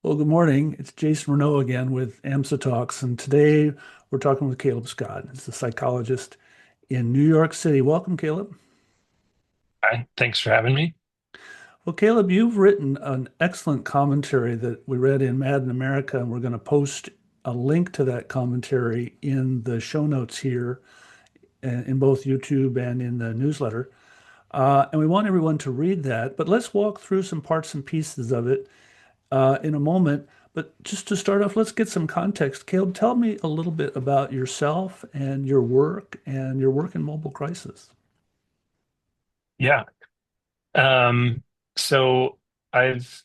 Well, good morning. It's Jason Renault again with AMSA Talks, and today we're talking with Caleb Scott. He's a psychologist in New York City. Welcome, Caleb. Hi, thanks for having me. Well, Caleb, you've written an excellent commentary that we read in Mad in America, and we're going to post a link to that commentary in the show notes here, in both YouTube and in the newsletter. And we want everyone to read that, but let's walk through some parts and pieces of it in a moment. But just to start off, let's get some context. Caleb, tell me a little bit about yourself and your work in mobile crisis. Yeah. Um, so I've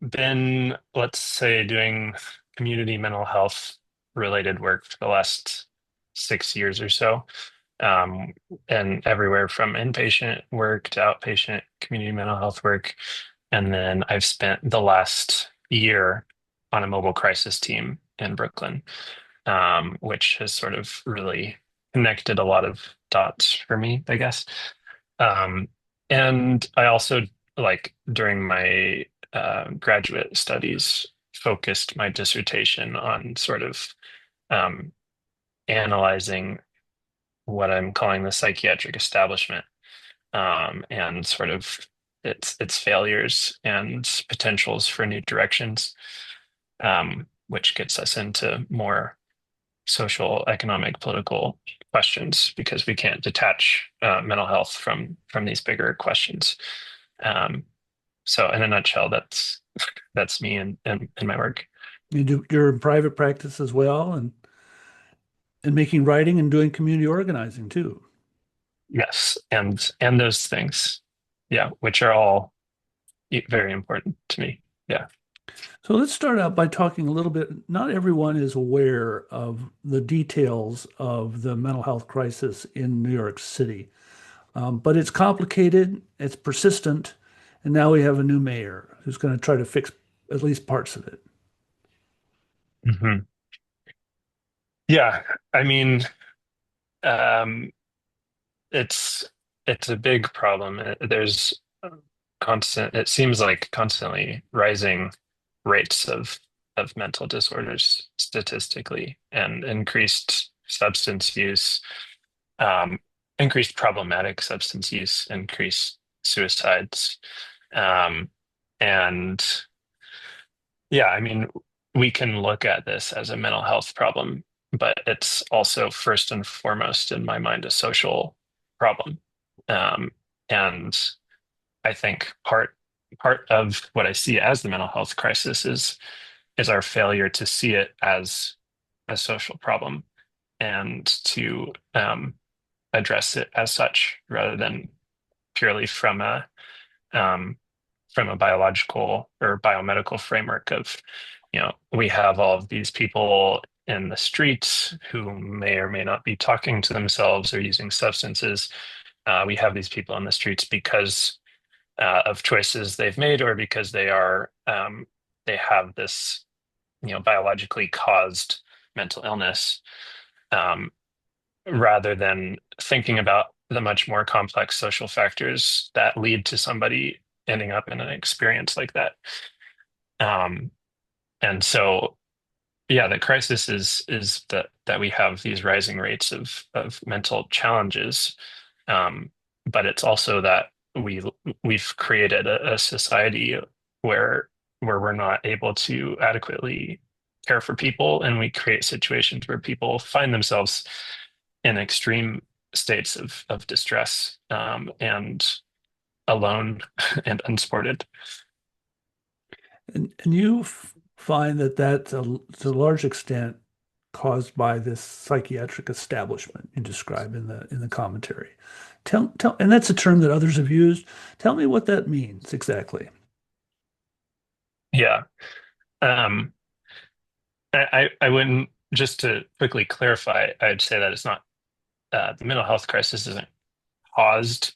been, let's say, doing community mental health related work for the last 6 years or so. Um, and everywhere from inpatient work to outpatient community mental health work. And then I've spent the last year on a mobile crisis team in Brooklyn, which has sort of really connected a lot of dots for me, I guess. Um, and I also, like, during my graduate studies, focused my dissertation on sort of um, analyzing what I'm calling the psychiatric establishment, and sort of its failures and potentials for new directions, which gets us into more social, economic, political questions because we can't detach mental health from these bigger questions. Um, so, in a nutshell, that's me and my work. You're in private practice as well, and making writing and doing community organizing too. Yes, and those things, yeah, which are all very important to me. Yeah. So let's start out by talking a little bit. Not everyone is aware of the details of the mental health crisis in New York City. But it's complicated, it's persistent, and now we have a new mayor who's going to try to fix at least parts of it. hmm Yeah. I mean, um, it's it's a big problem. There's it seems like constantly rising rates of mental disorders statistically, and increased substance use, um, increased problematic substance use, increased suicides. Um, and yeah, I mean, we can look at this as a mental health problem, but it's also first and foremost, in my mind, a social problem. Um, and I think part of what I see as the mental health crisis is our failure to see it as a social problem and to address it as such rather than purely um, from a biological or biomedical framework of, we have all of these people in the streets who may or may not be talking to themselves or using substances. We have these people on the streets because of choices they've made or because they have this, biologically caused mental illness, um, rather than thinking about the much more complex social factors that lead to somebody ending up in an experience like that. Um, and so, yeah, the crisis is that we have these rising rates of mental challenges, but it's also that we we've created a society where we're not able to adequately care for people, and we create situations where people find themselves in extreme states of distress, and alone and unsupported. And you find that that's to a large extent caused by this psychiatric establishment you describe in the commentary. And that's a term that others have used. Tell me what that means exactly. Yeah. Um, I wouldn't, just to quickly clarify, I'd say that it's not, the mental health crisis isn't caused,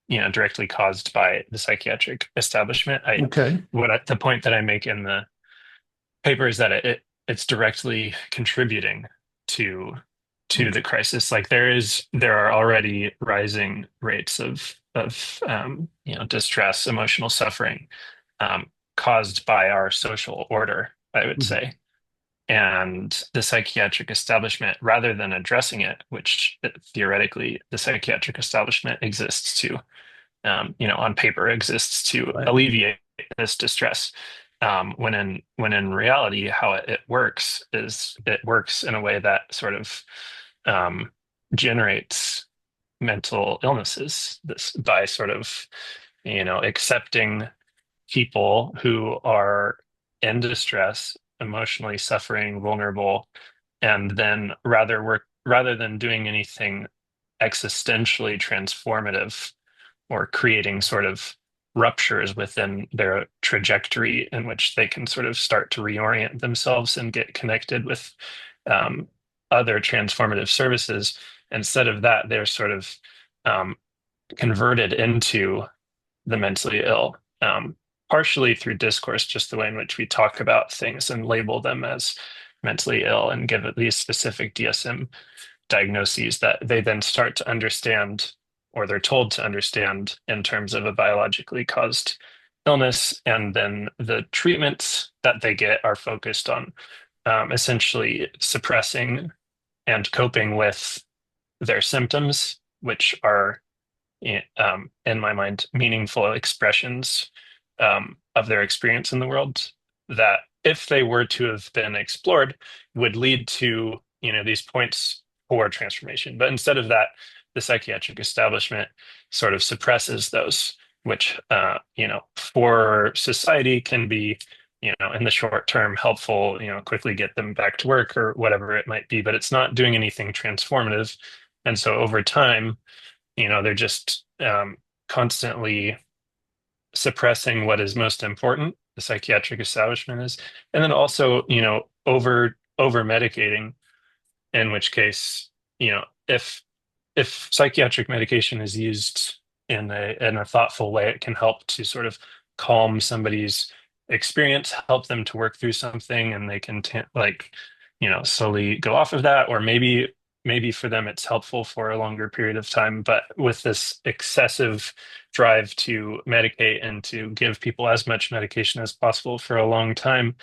directly caused by the psychiatric establishment. Okay. The point that I make in the paper is that it's directly contributing to Okay. the crisis. Like, there are already rising rates of distress, emotional suffering, um, caused by our social order, I would Mhm. say. And the psychiatric establishment, rather than addressing it, which theoretically the psychiatric establishment exists to, on paper exists to Right. alleviate this distress. When in reality, how it works is it works in a way that sort of um, generates mental illnesses this by sort of accepting people who are in distress, emotionally suffering, vulnerable, and then rather than doing anything existentially transformative or creating sort of ruptures within their trajectory in which they can sort of start to reorient themselves and get connected with um, other transformative services. Instead of that, they're sort of um, converted into the mentally ill, partially through discourse, just the way in which we talk about things and label them as mentally ill and give these specific DSM diagnoses that they then start to understand, or they're told to understand, in terms of a biologically caused illness. And then the treatments that they get are focused on essentially suppressing and coping with their symptoms, which are in my mind, meaningful expressions of their experience in the world that, if they were to have been explored, would lead to, these points for transformation. But instead of that, the psychiatric establishment sort of suppresses those, which, for society can be, in the short term helpful, quickly get them back to work or whatever it might be, but it's not doing anything transformative. And so over time, they're just constantly suppressing what is most important, the psychiatric establishment is, and then also, over medicating, in which case, if psychiatric medication is used in a thoughtful way, it can help to sort of calm somebody's experience, help them to work through something, and they can slowly go off of that, or maybe for them it's helpful for a longer period of time. But with this excessive drive to medicate and to give people as much medication as possible for a long time,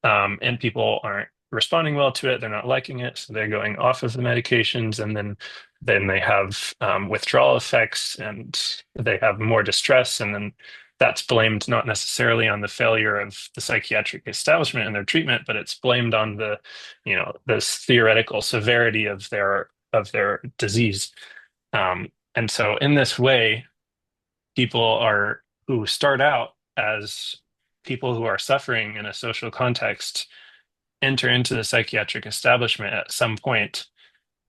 and people aren't responding well to it. They're not liking it, so they're going off of the medications, and then they have withdrawal effects, and they have more distress, and then that's blamed not necessarily on the failure of the psychiatric establishment and their treatment, but it's blamed on this theoretical severity of their disease. And so in this way, people are who start out as people who are suffering in a social context enter into the psychiatric establishment at some point,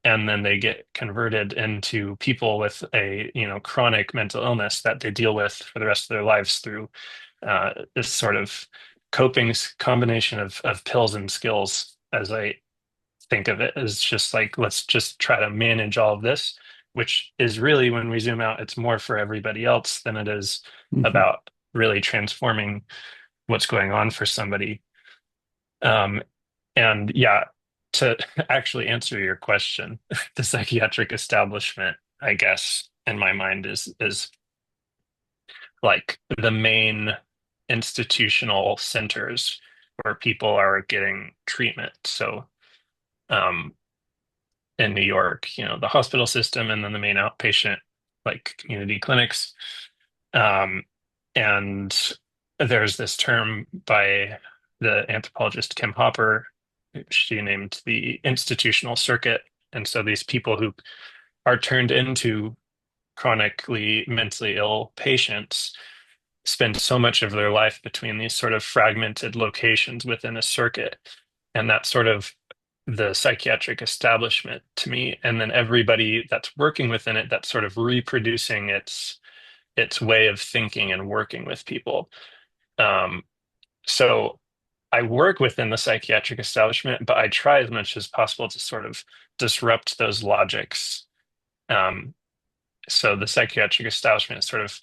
and then they get converted into people with a chronic mental illness that they deal with for the rest of their lives through this sort of coping combination of pills and skills, as I think of it, as just like, let's just try to manage all of this, which is really, when we zoom out, it's more for everybody else than it is Mhm. about really transforming what's going on for somebody. Um, and yeah, to actually answer your question, the psychiatric establishment, I guess, in my mind is like the main institutional centers where people are getting treatment. So, um, in New York, the hospital system, and then the main outpatient, like community clinics. Um, and there's this term by the anthropologist Kim Hopper, she named the institutional circuit. And so these people who are turned into chronically mentally ill patients spend so much of their life between these sort of fragmented locations within a circuit. And that's sort of the psychiatric establishment to me. And then everybody that's working within it, that's sort of reproducing its way of thinking and working with people. Um, so I work within the psychiatric establishment, but I try as much as possible to sort of disrupt those logics. Um, so the psychiatric establishment sort of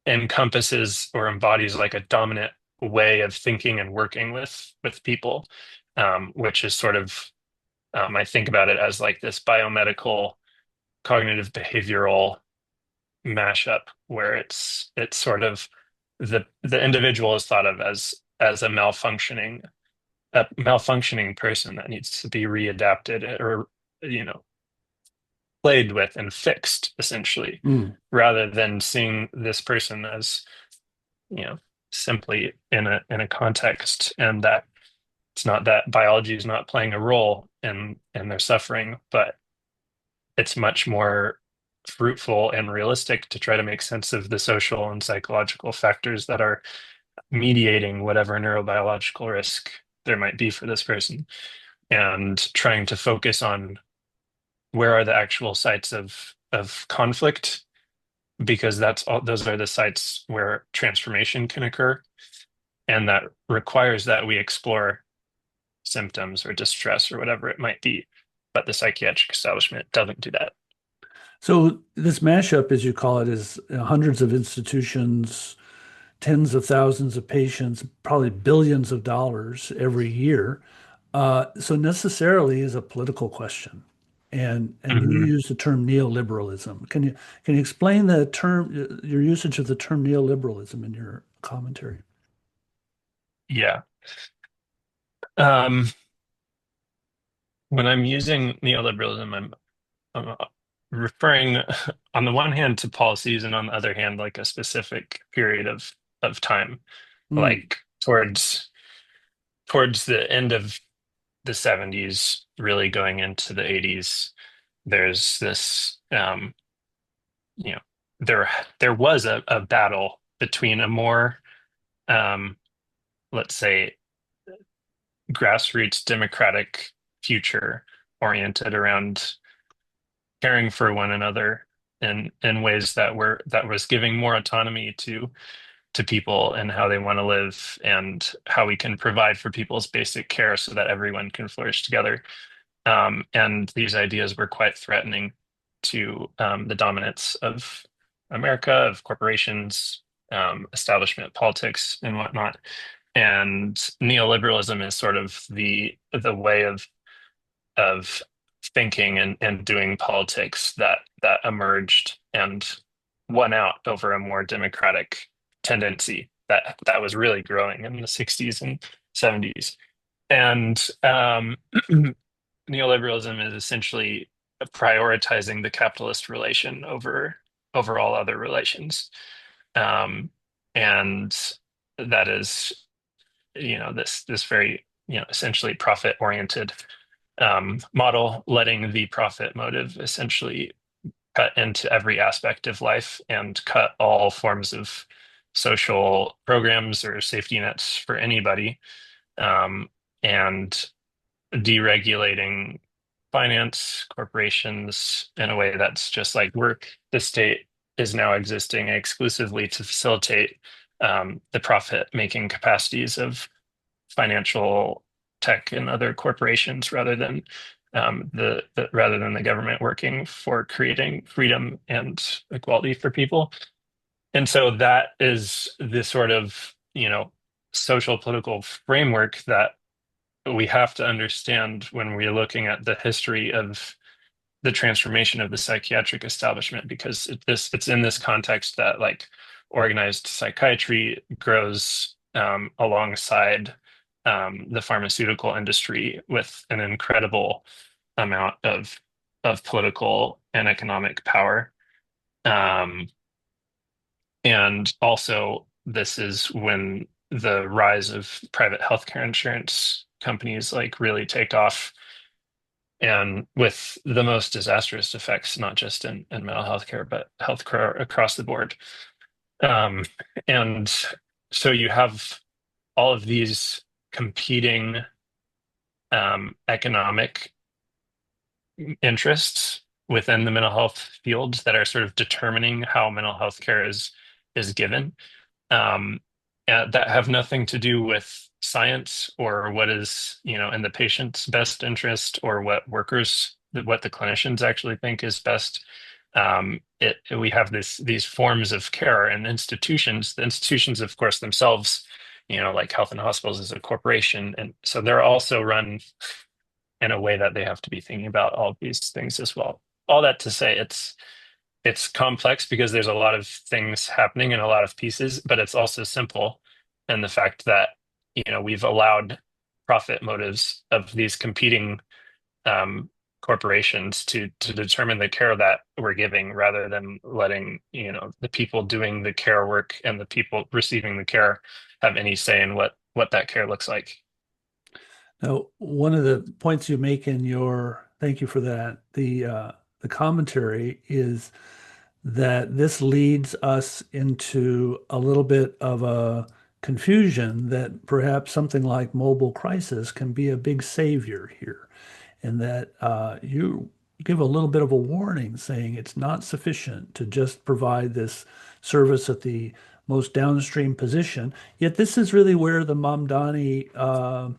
encompasses or embodies like a dominant way of thinking and working with people, which is sort of I think about it as like this biomedical cognitive behavioral mashup where it's sort of the individual is thought of as a malfunctioning person that needs to be readapted or you know played with and fixed essentially, Mm. rather than seeing this person as you know simply in a context, and that it's not that biology is not playing a role in their suffering, but it's much more fruitful and realistic to try to make sense of the social and psychological factors that are mediating whatever neurobiological risk there might be for this person, and trying to focus on where are the actual sites of conflict, because those are the sites where transformation can occur, and that requires that we explore symptoms or distress or whatever it might be. But the psychiatric establishment doesn't do that. So this mashup, as you call it, is hundreds of institutions, tens of thousands of patients, probably billions of dollars every year. So necessarily is a political question. And you Mhm. use the term neoliberalism. Can you explain the term, your usage of the term neoliberalism in your commentary? Yeah. Um, when I'm using neoliberalism, I'm referring on the one hand to policies, and on the other hand, like a specific period of time, Mm, like towards the end of the 70s, really going into the 80s. There's this you know, there there was a battle between a more um, let's say grassroots democratic future oriented around caring for one another in ways that was giving more autonomy to people and how they want to live, and how we can provide for people's basic care so that everyone can flourish together. And these ideas were quite threatening to the dominance of America, of corporations, establishment politics, and whatnot. And neoliberalism is sort of the way of thinking and doing politics that emerged and won out over a more democratic tendency that was really growing in the 60s and 70s. And neoliberalism is essentially prioritizing the capitalist relation over all other relations. Um, and that is, this very, essentially profit oriented model, letting the profit motive essentially cut into every aspect of life and cut all forms of social programs or safety nets for anybody, um, and deregulating finance, corporations in a way that's just like the state is now existing exclusively to facilitate the profit making capacities of financial tech and other corporations, rather than the government working for creating freedom and equality for people. And so that is the sort of, social political framework that we have to understand when we're looking at the history of the transformation of the psychiatric establishment, because it's in this context that like organized psychiatry grows alongside the pharmaceutical industry with an incredible amount of political and economic power. Um, and also, this is when the rise of private healthcare insurance companies like really take off, and with the most disastrous effects, not just in mental health care, but healthcare across the board. Um, and so you have all of these competing economic interests within the mental health fields that are sort of determining how mental health care is given, um, that have nothing to do with science or what is, in the patient's best interest, or what the clinicians actually think is best. We have these forms of care and institutions. The institutions, of course, themselves, like health and hospitals is a corporation, and so they're also run in a way that they have to be thinking about all of these things as well. All that to say, it's complex because there's a lot of things happening and a lot of pieces, but it's also simple. And the fact that, we've allowed profit motives of these competing um, corporations to determine the care that we're giving rather than letting, the people doing the care work and the people receiving the care have any say in what that care looks like. Now, one of the points you make in thank you for that, the commentary is that this leads us into a little bit of a confusion that perhaps something like mobile crisis can be a big savior here, and that you give a little bit of a warning saying it's not sufficient to just provide this service at the most downstream position. Yet this is really where the Mamdani uh,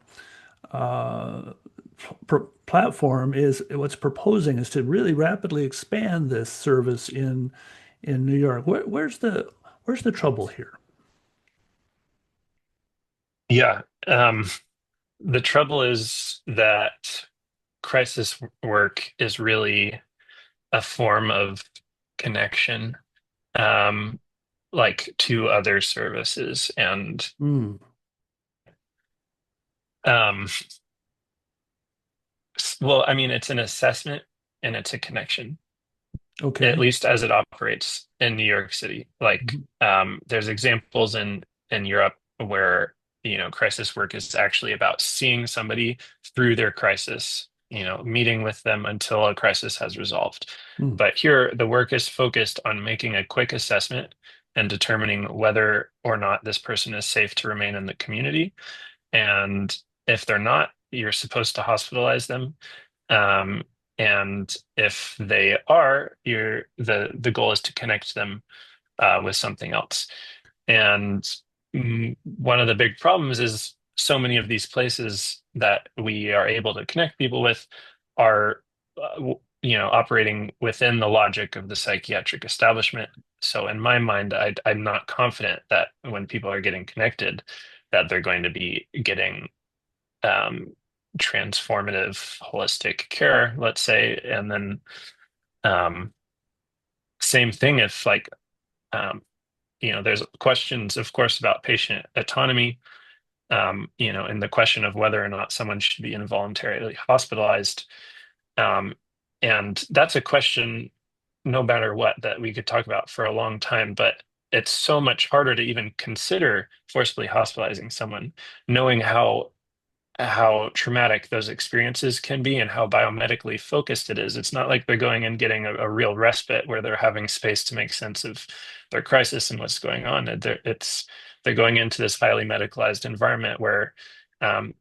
platform is what's proposing is to really rapidly expand this service in New York. Where's the trouble here? Yeah. The trouble is that crisis work is really a form of connection, um, like to other services. And Hmm. um, well, I mean, it's an assessment and it's a connection, at Okay. least as it operates in New York City. Like, Mhm. there's examples in Europe where, crisis work is actually about seeing somebody through their crisis, meeting with them until a crisis has resolved. Hmm. But here, the work is focused on making a quick assessment and determining whether or not this person is safe to remain in the community. And if they're not, you're supposed to hospitalize them. Um, and if they are, the goal is to connect them with something else. And one of the big problems is so many of these places that we are able to connect people with are, operating within the logic of the psychiatric establishment. So in my mind, I'm not confident that when people are getting connected, that they're going to be getting um, transformative holistic care, let's say. And then um, same thing if like, um, there's questions, of course, about patient autonomy, and the question of whether or not someone should be involuntarily hospitalized. Um, and that's a question, no matter what, that we could talk about for a long time, but it's so much harder to even consider forcibly hospitalizing someone, knowing how traumatic those experiences can be and how biomedically focused it is. It's not like they're going and getting a real respite where they're having space to make sense of their crisis and what's going on. They're going into this highly medicalized environment where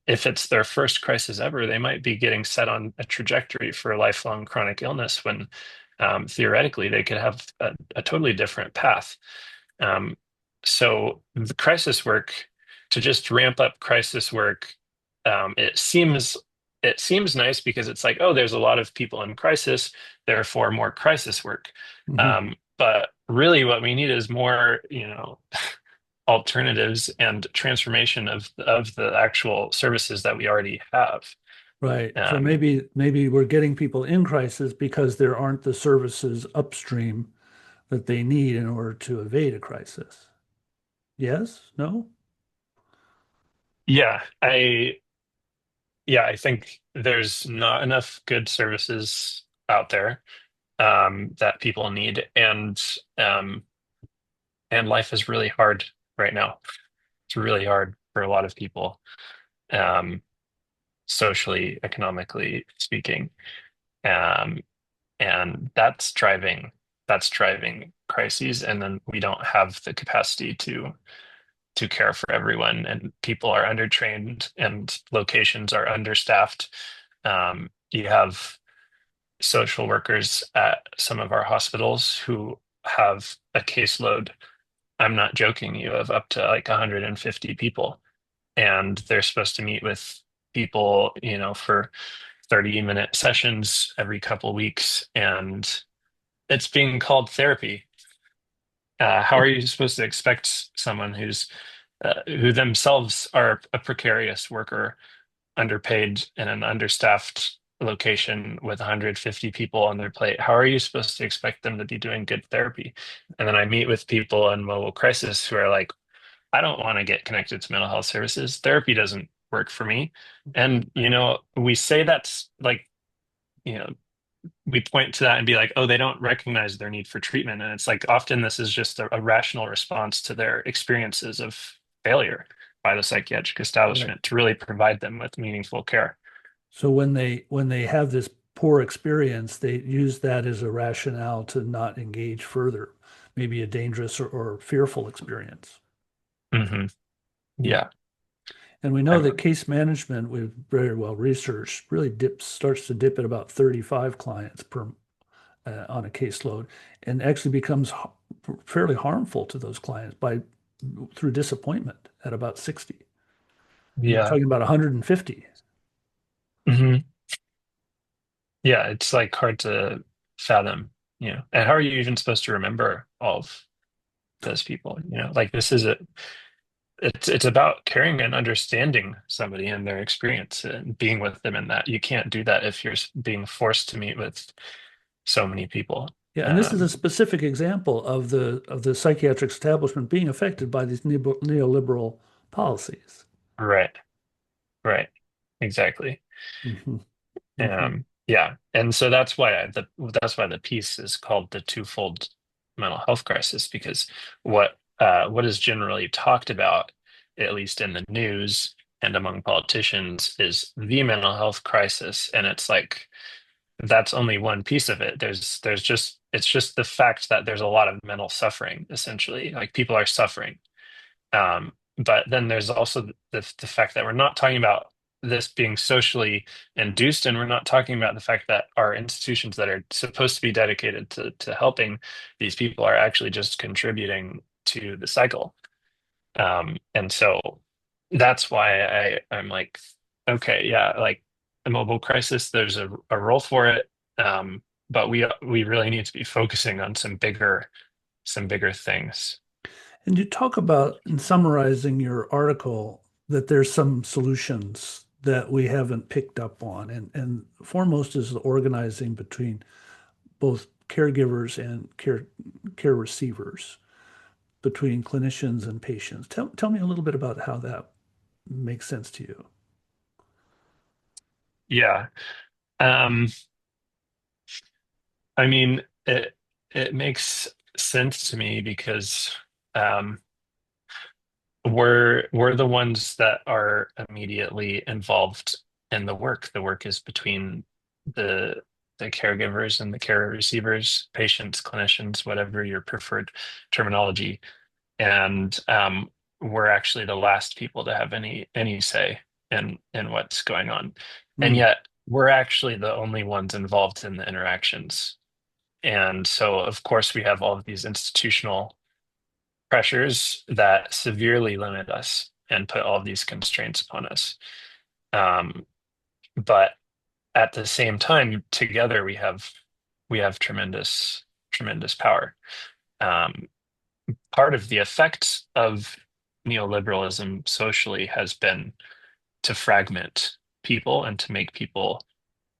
if it's their first crisis ever, they might be getting set on a trajectory for lifelong chronic illness when theoretically they could have a totally different path. Um, so the crisis work, to just ramp up crisis work, it seems nice because it's like, oh, there's a lot of people in crisis, therefore more crisis work. Mhm. But really, what we need is more, alternatives and transformation of the actual services that we already have. Right. So Um, maybe we're getting people in crisis because there aren't the services upstream that they need in order to evade a crisis. Yes? No? yeah, I think there's not enough good services out there that people need, um, and life is really hard right now. It's really hard for a lot of people, um, socially, economically speaking, um, and that's driving crises. And then we don't have the capacity to care for everyone, and people are undertrained, and locations are understaffed. You have social workers at some of our hospitals who have a caseload. I'm not joking you, of up to like 150 people, and they're supposed to meet with people, for 30-minute sessions every couple weeks, and it's being called therapy. How are you supposed to expect someone who themselves are a precarious worker, underpaid, in an understaffed location with 150 people on their plate, how are you supposed to expect them to be doing good therapy? And then I meet with people in mobile crisis who are like, I don't want to get connected to mental health services. Therapy doesn't work for me. And, we say that's like, you know, we point to that and be like, oh, they don't recognize their need for treatment. And it's like often this is just a rational response to their experiences of failure by the psychiatric Right. establishment to really provide them with meaningful care. So when they have this poor experience, they use that as a rationale to not engage further, maybe a dangerous or fearful experience. Hmm. Mm. Yeah. And we know that I'm, case management, with very well researched, really starts to dip at about 35 clients per on a caseload, and actually becomes fairly harmful to those clients by through disappointment at about 60. And we're yeah. talking about 150. Hmm. Yeah. It's like hard to fathom, and how are you even supposed to remember all of those people? Like this is it's about caring and understanding somebody and their experience and being with them in that. You can't do that if you're being forced to meet with so many people. Yeah, and this is a Um, specific example of the psychiatric establishment being affected by these neoliberal policies. right, right, exactly. Hmm. Hmm. Yeah, and so that's why the piece is called the twofold mental health crisis, because what is generally talked about, at least in the news and among politicians, is the mental health crisis, and it's like that's only one piece of it. There's just it's just the fact that there's a lot of mental suffering, essentially. Like people are suffering. But then there's also the fact that we're not talking about this being socially induced, and we're not talking about the fact that our institutions that are supposed to be dedicated to helping these people are actually just contributing to the cycle. And so that's why I'm like, okay, yeah, like the mobile crisis, there's a role for it. But we really need to be focusing on some bigger things. And you talk about, in summarizing your article, that there's some solutions that we haven't picked up on. And foremost is the organizing between both caregivers and care receivers, between clinicians and patients. Tell me a little bit about how that makes sense to you. Yeah. Um, I mean, it makes sense to me because um, we're the ones that are immediately involved in the work. The work is between the the caregivers and the care receivers, patients, clinicians, whatever your preferred terminology. And we're actually the last people to have any say in what's going on. And Mm, yet we're actually the only ones involved in the interactions. And so, of course, we have all of these institutional pressures that severely limit us and put all of these constraints upon us. Um, but at the same time, together we have tremendous power. Um, Part of the effect of neoliberalism socially has been to fragment people and to make people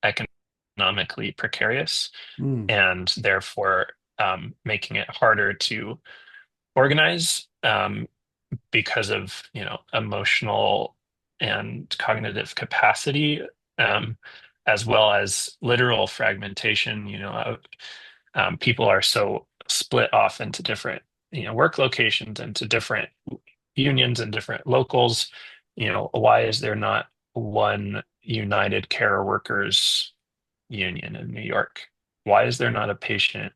economically precarious, mm, and therefore making it harder to organize, because of emotional and cognitive capacity, um, as well as literal fragmentation. People are so split off into different work locations, into different unions and different locals. Why is there not one United Care Workers union in New York? Why is there not a patient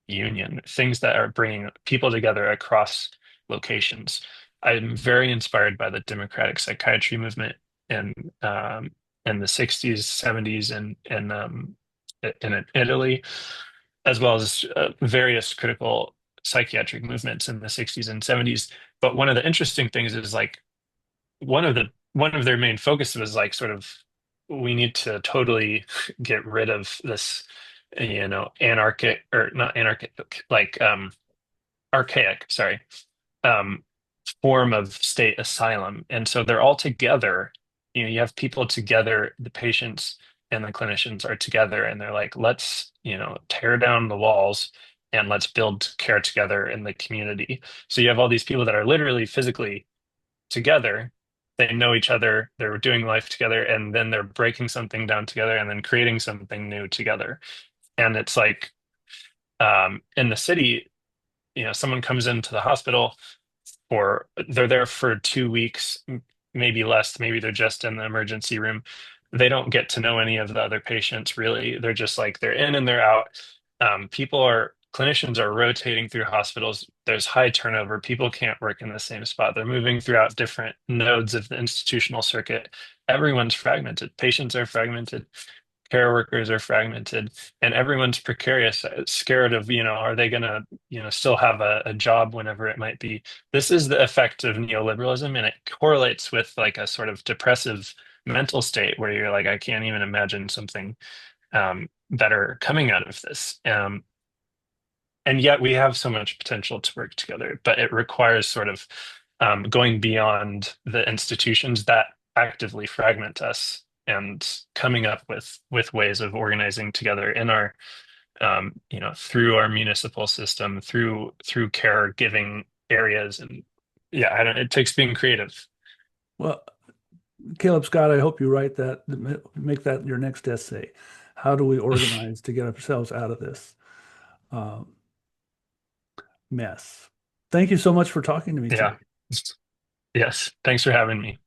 union? Things that are bringing people together across locations. I'm very inspired by the democratic psychiatry movement in um, in the 60s, 70s, and in Italy, as well as various critical psychiatric movements in the 60s and 70s. But one of the interesting things is like one of their main focus was like sort of we need to totally get rid of this anarchic, or not anarchic, like archaic, sorry, um form of state asylum. And so they're all together. You have people together, the patients and the clinicians are together and they're like, let's, tear down the walls and let's build care together in the community. So you have all these people that are literally physically together. They know each other, they're doing life together, and then they're breaking something down together and then creating something new together. And it's like in the city, someone comes into the hospital or they're there for 2 weeks, maybe less, maybe they're just in the emergency room. They don't get to know any of the other patients really. They're just like they're in and they're out. Clinicians are rotating through hospitals. There's high turnover. People can't work in the same spot. They're moving throughout different nodes of the institutional circuit. Everyone's fragmented. Patients are fragmented, care workers are fragmented, and everyone's precarious, scared of, are they going to, still have a job whenever it might be. This is the effect of neoliberalism, and it correlates with like a sort of depressive mental state where you're like, I can't even imagine something better coming out of this. And yet we have so much potential to work together, but it requires sort of going beyond the institutions that actively fragment us and coming up with ways of organizing together in our through our municipal system, through caregiving areas. And yeah, I don't, it takes being creative. Well, Caleb Scott, I hope you write that, make that your next essay. How do we organize to get ourselves out of this um, mess? Thank you so much for talking to me Yeah. today. Yes. Thanks for having me.